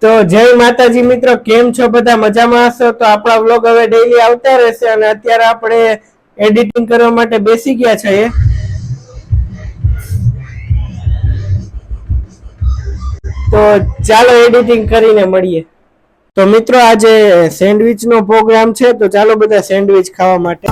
તો જય માતાજી મિત્રો, કેમ છો બધા? મજામાં હશો? તો આપણા વ્લોગ હવે ડેઈલી આવતા રહેશે અને અત્યારે આપણે એડિટિંગ કરવા માટે બેસી ગયા છીએ. તો ચાલો એડિટિંગ કરીને મળીએ. તો મિત્રો આજે સેન્ડવિચ નો પ્રોગ્રામ છે, તો ચાલો બધા સેન્ડવિચ ખાવા માટે.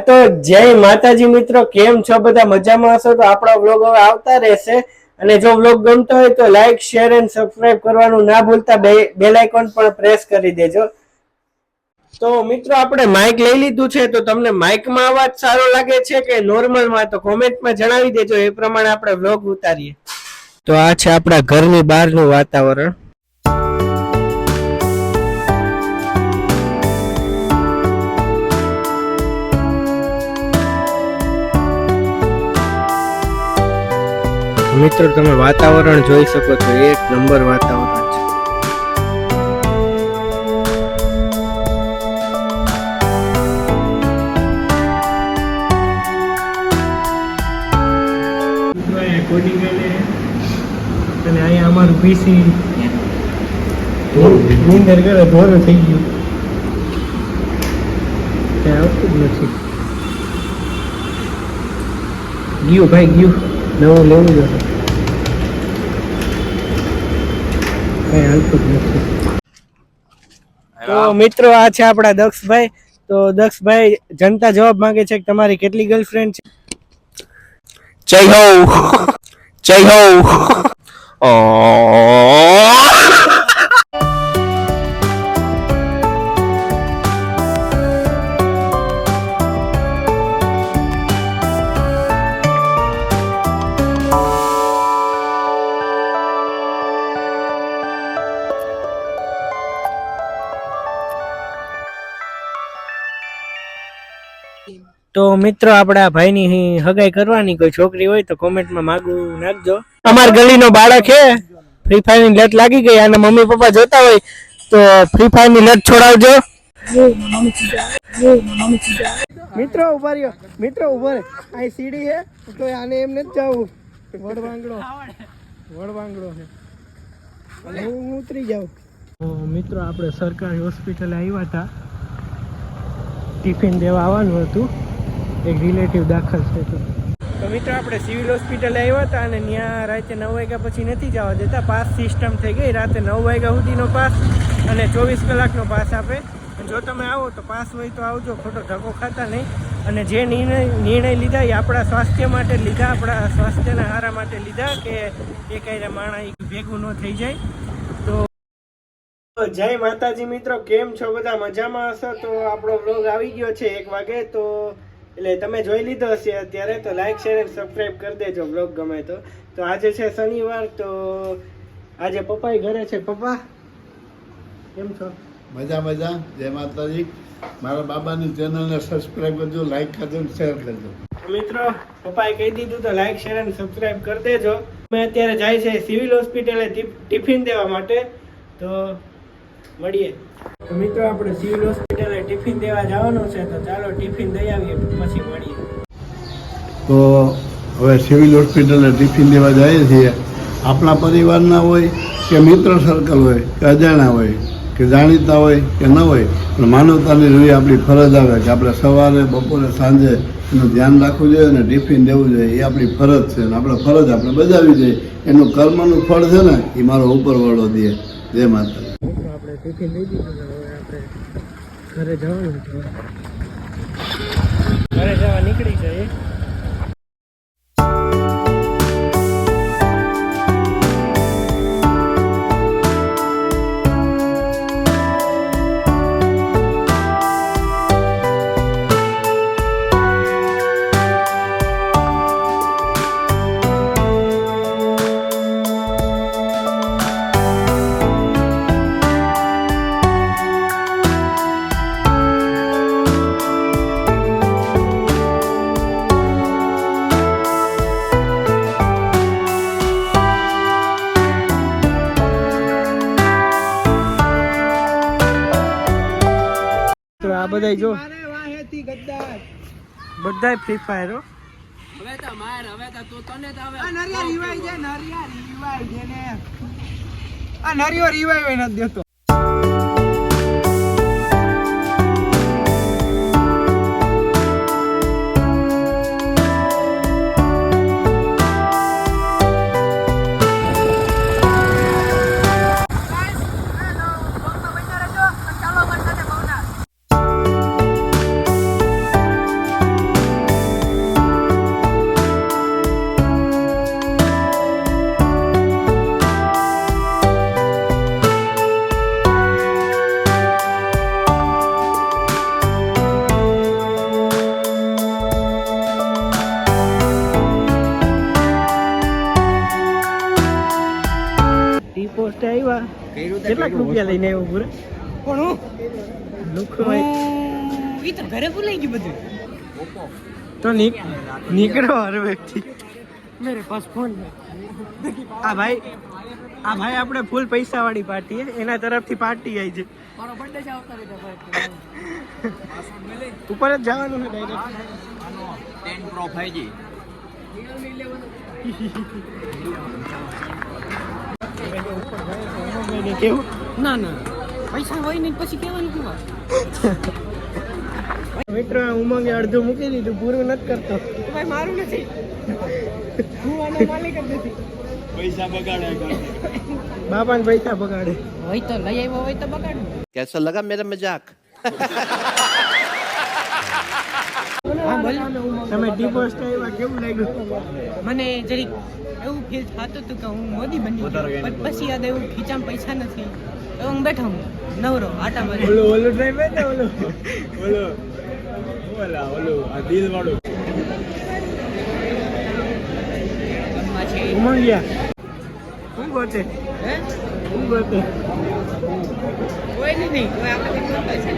તો જય માતાજી મિત્રો, કેમ છો બધા? મજામાં હશો? તો આપણા વ્લોગ હવે આવતા રહેશે અને જો વ્લોગ ગમતો હોય તો લાઈક, શેર એન્ડ સબસ્ક્રાઇબ કરવાનું ના ભૂલતા. બેલ આઇકોન પણ પ્રેસ કરી દેજો. તો મિત્રો આપણે માઇક લઈ લીધું છે, તો તમને માઇકમાં અવાજ સારો લાગે છે કે નોર્મલમાં? તો કોમેન્ટમાં જણાવી દેજો, એ પ્રમાણે આપણે વ્લોગ ઉતારીએ. તો આ છે આપણા ઘરની બહારનું વાતાવરણ. મિત્રો તમે વાતાવરણ જોઈ શકો છો, એક નંબર વાતાવરણ છે. અને અહીંયા અમારું પીસી નીંદર કરે, ધોરું થઈ ગયું, ત્યાં આવતું જ નથી. ગયું ભાઈ ગયું, નવું લેવું જોઈએ, કઈ હાલતું જ નથી. તો મિત્રો આ છે આપણા દક્ષભાઈ. તો દક્ષભાઈ જનતા જવાબ માંગે છે કે તમારી કેટલી ગર્લફ્રેન્ડ છે? જય હો, જય હો. તો મિત્રો આપડા ભાઈની હગાઈ કરવાની કોઈ છોકરી હોય તો કોમેન્ટમાં માગું નાખજો. અમાર ગલીનો બાળક છે, ફ્રી ફાયર ની લત લાગી ગઈ અને મમ્મી પપ્પા જોતા હોય તો ફ્રી ફાયર ની લત છોડાવજો. મિત્રો ઉભા રહ્યો, મિત્રો ઉભો રે. અહીં સીડી છે તો આને એમ નથી જવું, વડવાંગડો છે, હું ઉતરી જાઉં. મિત્રો આપણે સરકારી હોસ્પિટલે આવ્યા હતા, ટિફિન દેવા આવવાનું હતું, એક રિલેટિવ દાખલ છે. તો મિત્રો આપણે સિવિલ હોસ્પિટલે આવ્યા હતા અને ત્યાં રાતે 9 વાગ્યા પછી નથી જવા દેતા. પાસ સિસ્ટમ થઈ ગઈ, રાતે 9 વાગ્યા સુધીનો પાસ અને 24 કલાકનો પાસ આપે. જો તમે આવો તો પાસ હોય તો આવજો, ખોટો ધક્કો ખાતા નહીં. અને જે નિર્ણય લીધા એ આપણા સ્વાસ્થ્ય માટે લીધા, આપણા સ્વાસ્થ્યના હારા માટે લીધા, કે એ કાંઈ માણસ ભેગું ન થઈ જાય. તો જય માતાજી મિત્રો, કેમ છો બધા? મજામાં હશો? તો આપણો વ્લોગ આવી ગયો છે 1 વાગે, તો એટલે તમે જોઈ લીધો હશે અત્યારે. તો લાઈક, શેર અને સબસ્ક્રાઇબ કરી દેજો વ્લોગ ગમે તો. તો આજે છે શનિવાર, તો આજે પપ્પા ઘરે છે. પપ્પા કેમ છો? મજા મજા, જય માતાજી. મારા બાબાની ચેનલને સબસ્ક્રાઇબ કરજો, લાઈક કરજો, શેર કરજો. મિત્રો પપ્પાએ કહી દીધું તો લાઈક, શેર અને સબસ્ક્રાઇબ કરી દેજો. અમે અત્યારે જાય છે સિવિલ હોસ્પિટલે ટિફિન દેવા માટે, તો મળીએ. તો મિત્રો આપણે સિવિલ હોસ્પિટલે ટિફિન દેવા જવાનું છે, તો ચાલો ટિફિન દઈ આવીએ, પછી મળીએ. તો હવે સિવિલ હોસ્પિટલે ટિફિન દેવા જઈએ છીએ. આપણા પરિવારના હોય કે મિત્ર સર્કલ હોય કે અજાણ્યા હોય કે જાણીતા હોય કે ન હોય, પણ માનવતાની રૂએ આપણી ફરજ આવે કે આપણે સવારે, બપોરે, સાંજે એનું ધ્યાન રાખવું જોઈએ અને ટિફિન દેવું જોઈએ. એ આપણી ફરજ છે અને આપણે ફરજ આપણે બજાવવી જોઈએ. એનું કર્મનું ફળ છે ને, એ મારો ઉપરવાળો દે. જય માતા. આપણે ટિફિન લઈ દીધું, હવે આપણે ઘરે જવાનું છે. ઘરે જવા નીકળી જઈએ. બધાય જો મારે વાહેથી ગદ્દાર બધાય ફ્રી ફાયર હો. હવે તો તને તો હવે નરિયા રીવાય છે ને આ નરિયો રીવાય નથી દેતો. ટી પોસ્ટ આવ્યા કેટલાક રૂપિયા લઈને આવ્યો પૂરા પણ હું લુખભાઈ ઈ તો ઘરે ભૂલાઈ ગયું બધું. તો નીકળો હર વ્યક્તિ મેરે પાસ ફોન આ ભાઈ આપણે ફૂલ પૈસા વાળી પાર્ટી હે એના તરફથી પાર્ટી આવી છે મારો બર્થડે છે આવતા રહેતા ભાઈ. ઉપર જ જવાનું છે ડાયરેક્ટ 10 Pro 5G કેવું ના પૈસા હોય ને પછી કેવાનું કેવા મિત્રો ઉમંગે અડધું મૂકી દીધું પૂરું નથી કરતો ભાઈ મારું નથી હું આનો માલિક જ નથી. બાપાને પૈસા બગાડે હોય તો લઈ આવ્યો હોય તો બગાડ. कैसा लगा मेरा मजाक હા બોલ. તમે ટી પોસ્ટ આવ્યા કેવું લાગ્યું મને જરીક એવું ફીલ થતું હતું કે હું મોદી બની ગયો. પણ પછી યાદ એવું ખીચામાં પૈસા નથી તો હું બેઠો હું નવરો આટા મારી. ઓલું ડ્રાઈવર ને આ દિલ વાળું ગામમાં છે ઉમંગિયા શું ગોતે હે શું ગોતે કોઈ નહીં કોઈ આપણે કરતા છે.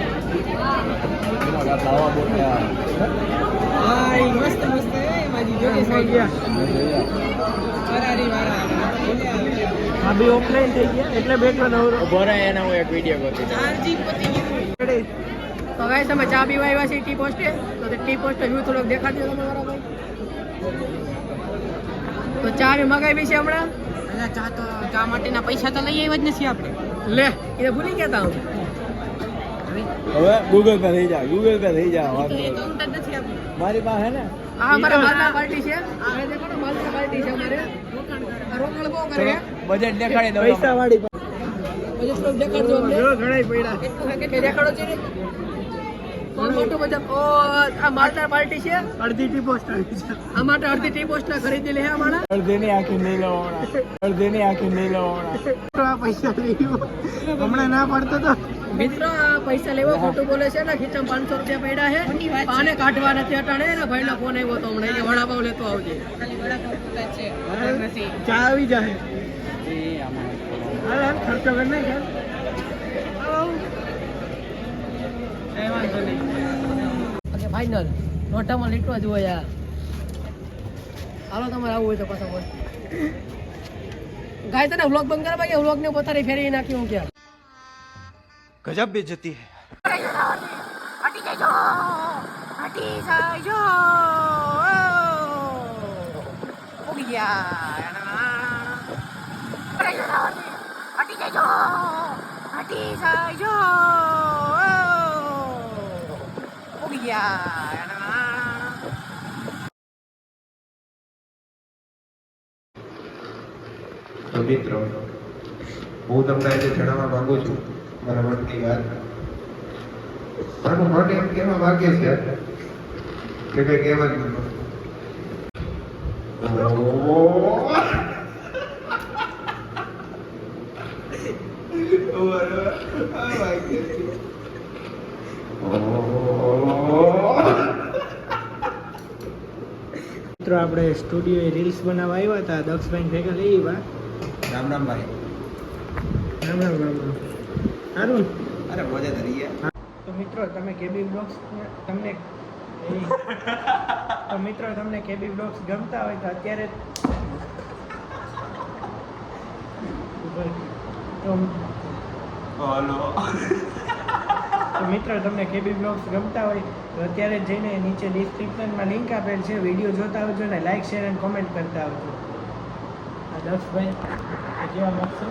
હા ઈ મસ્ત હે મારી જોડે ઉમંગિયા ફરારી વાળા આ બી ઓફલાઈન થઈ ગયા એટલે બેઠો નવરો ચાર્જિંગ પતી ગયું. તો ગાઈસ તમે ચા પીવા આવ્યા છે ટી પોસ્ટે તો તે ટી પોસ્ટ વ્યૂ થોડોક દેખાડી દો તમારા ભાઈ. તો ચા બી મગાવી છે હમણાં. એટલે ચા માટેના પૈસા તો લઈ આવ્યા જ નથી આપણે. લે એ ભૂલી ગયા તા હું. હવે ગૂગલ પે થઈ જા તો એકાઉન્ટ જ નથી આપણે. મારી પાસે ને આ અમારા માલના પાર્ટી છે. આ દેખો ને માલના પાર્ટી છે અમારે. રોકડ બહુ કરે. બજેટ દેખાડી દો પૈસા વાળી બધું થોડુંક દેખાડજો અમને. ઘણા પડ્યા કેટલું છે કે દેખાડો છે ને. કોણ મોટું બધા ઓ આ માલના પાર્ટી છે. અડધી ટી પોસ્ટ આવી છે આ માટે અડધી ટી પોસ્ટના ખરીદેલી હે અમારા. અડધેની આખી નહીં લેવાના આ પૈસા લઈ ગયો હમણાં ના પડતો તો મિત્રો આ પૈસા લેવા ખોટું બોલે છે ને ખીચામાં 500 રૂપિયા પડ્યા છે પાને કાઢવા નથી અટાણે એના ભાઈનો ફોન આવ્યો તો હમણાં એ વડાપાવ લેતો આવજે. ચા આવી જાય હાલ ખર્ચો કર નાખ ઓકે ફાઇનલ નોટામાં લીટવા જુઓ યાર. હાલો તમારે આવું હોય તો પાછા બોલ ગાય તને વ્લોગ બંધ કરવા ગયા વ્લોગ ને પોતાની ફેરવી નાખી હું ક્યાં गजब बेइज्जती है તો મિત્રો હું તમને આજે જણાવવા માંગુ છું મારા મનની વાત. મારું મન એમ કહેવા માંગે છે કે કંઈ કહેવા જ નથી. મિત્રો આપણે સ્ટુડિયો રીલ્સ બનાવવા આવ્યા હતા દક્ષભાઈ ભેગા લઈ આવ્યા રામ રામ ભાઈ. રામ રામ રામ રામ સારું અરે મજા કરી ગયા. તો મિત્રો તમે કેબી બ્લોગ્સ તમને તો મિત્રો તમને કેબી બ્લોગ્સ ગમતા હોય તો અત્યારે તો હલો તો મિત્રો તમને કેબી બ્લોગ્સ ગમતા હોય તો અત્યારે જ જઈને નીચે ડિસ્ક્રિપ્શનમાં લિંક આપેલ છે. વિડીયો જોતા આવજો ને લાઇક શેર અને કોમેન્ટ કરતા આવજો. આ દક્ષભાઈ કેવા માગશો?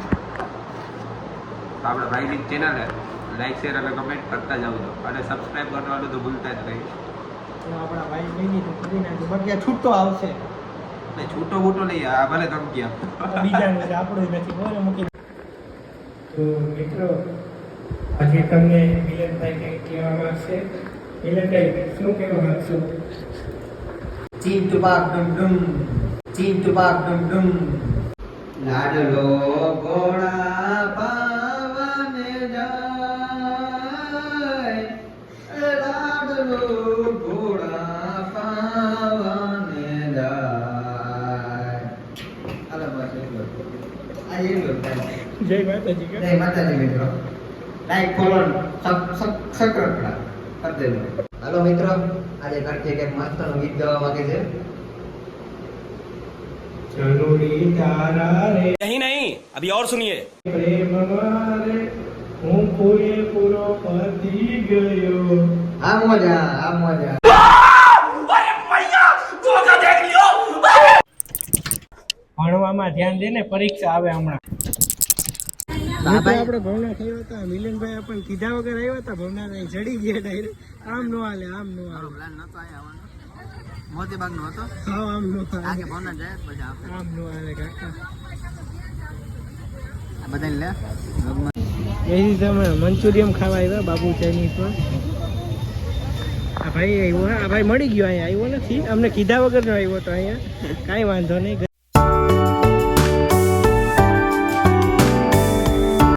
આપણા ભાઈની ચેનલ લાઈક શેર અને કમેન્ટ કરતા જાવ અને સબસ્ક્રાઇબ કરવાનું તો ભૂલતા જ નહીં. તો આપણા ભાઈ બની તો કરી નાખજો. બાકી આ છૂટો આવશે નહીં છૂટો બૂટો નહીં, આ ભલે ધમકીયા બીજાનું છે, આપણું નથી. બોલો મૂકી. તો મિત્રો આજે તમને મિલનભાઈ કંઈક કહેવા માંગશે. મિલનભાઈ શું કહેવા માંગશો? ચીન તુપાક ડુમ ડુમ, ચીન તુપાક ડુમ ડુમ. લાડલો ઘોડા પાવાને જાય, લાડલો ઘોડા પાવાને જાય. હાલો બસ એટલું. આ એટલું થાય. જય માતાજી. જય માતાજી મિત્રો. લાઈક ફોલો સબસ્ક્રાઇબ કરી દેજો. હાલો મિત્રો, આજે કાર્તિક એક મસ્તનું ગીત ગાવા માંગે છે. જરૂરી તારા રે यही नहीं अभी और सुनिए પ્રેમ મારે હું પૂરેપૂરો પતી ગયો. આ મોજા, આ મોજા. ભણવામાં ધ્યાન દે ને, પરીક્ષા આવે હમણાં. આપણે ભવના થયો હતા, મિલનભાઈ આપણને કીધા વગર આવ્યા હતા. ભવના ચડી ગયા ડાયરેક્ટ. આમ નો હાલે, આમ નો હાલે. મોતી બાગ નો હતો. હા, આમ નો હાલે. આગે ભવના જાય પછી આપણે આમ નો હાલે કાકા. આ બધાને લે. એની તમે મંચુરિયમ ખાવા આવ્યા બાબુ ચાઇનીઝમાં. આ ભાઈ આવ્યો, આ ભાઈ મળી ગયો. અહીંયા આવ્યો નથી, અમને કીધા વગર નો આવ્યો તો અહીંયા. કાંઈ વાંધો નહીં.